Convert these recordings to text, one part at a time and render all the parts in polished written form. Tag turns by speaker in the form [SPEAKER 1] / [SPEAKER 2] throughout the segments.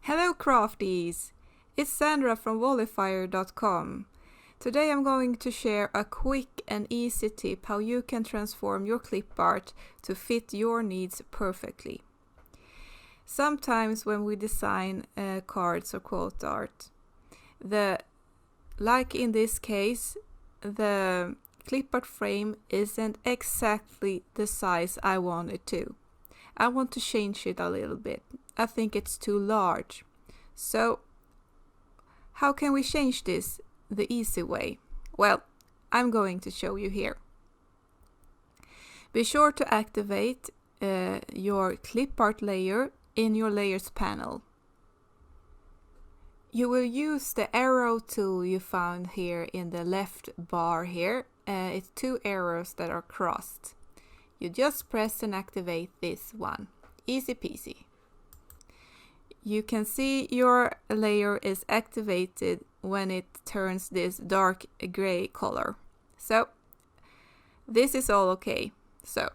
[SPEAKER 1] Hello crafties! It's Sandra from Volleyfire.com. Today I'm going to share a quick and easy tip how you can transform your clip art to fit your needs perfectly. Sometimes when we design cards or quote art, like in this case, the clip art frame isn't exactly the size I want it to. I want to change it a little bit. I think it's too large. So how can we change this the easy way? Well, I'm going to show you here. Be sure to activate your clip art layer in your layers panel. You will use the arrow tool you found here in the left bar here. It's two arrows that are crossed. You just press and activate this one. Easy peasy. You can see your layer is activated when it turns this dark gray color. So this is all okay. So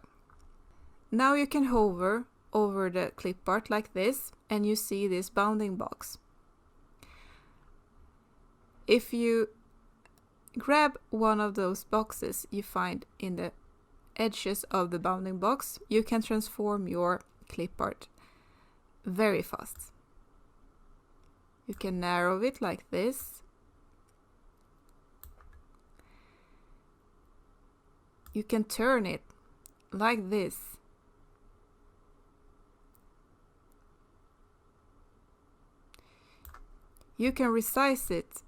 [SPEAKER 1] now you can hover over the clip art like this and you see this bounding box. If you grab one of those boxes you find in the edges of the bounding box, you can transform your clip art very fast. You can narrow it like this. You can turn it like this. You can resize it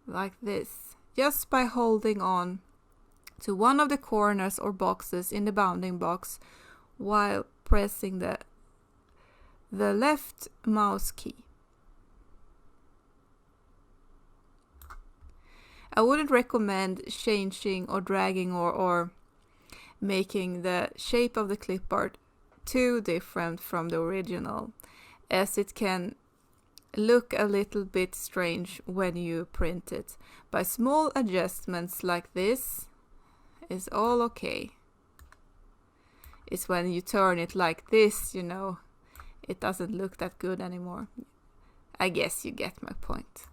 [SPEAKER 1] like this, just by holding on to one of the corners or boxes in the bounding box while pressing the left mouse key. I wouldn't recommend changing or dragging or making the shape of the clip art too different from the original, as it can look a little bit strange when you print it. By small adjustments like this is all okay. It's when you turn it like this, it doesn't look that good anymore. I guess you get my point.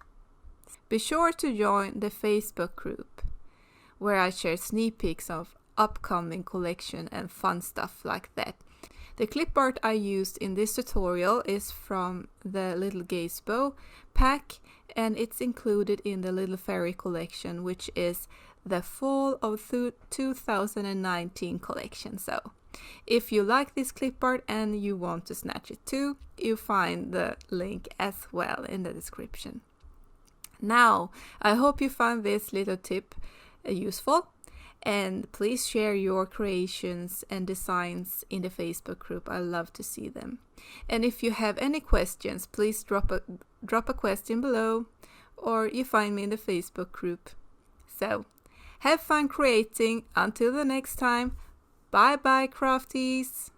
[SPEAKER 1] Be sure to join the Facebook group where I share sneak peeks of upcoming collection and fun stuff like that. The clip art I used in this tutorial is from the Little Gaze Bow pack, and it's included in the Little Fairy collection, which is the fall of 2019 collection. So if you like this clip art and you want to snatch it too, you find the link as well in the description. Now, I hope you found this little tip useful, and please share your creations and designs in the Facebook group. I love to see them. And if you have any questions, please drop a question below, or you find me in the Facebook group. So, have fun creating. Until the next time, bye bye crafties!